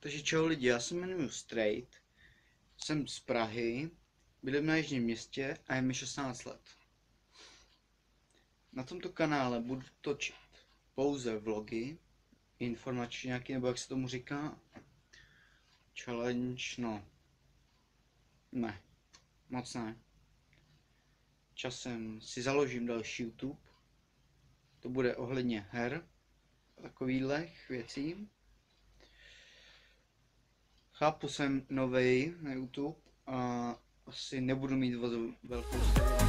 Takže čau lidi, já se jmenuji Straight, jsem z Prahy, bydlím na Jižním Městě a je mi 16 let. Na tomto kanále budu točit pouze vlogy, informační nějaký, nebo jak se tomu říká, challenge, no, ne, moc ne. Časem si založím další YouTube, to bude ohledně her a takových věcí. Chápu, jsem novej na YouTube a asi nebudu mít velkou sledovanost.